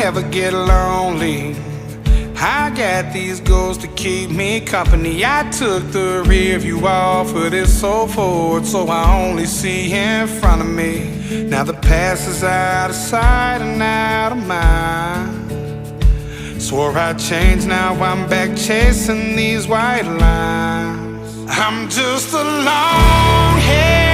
ever get lonely, I got these ghosts to keep me company. I took the rear view off of this old Ford, so I only see in front of me. Now the past is out of sight and out of mind. Swore I'd change, now I'm back chasing these white lines. I'm just a long-haired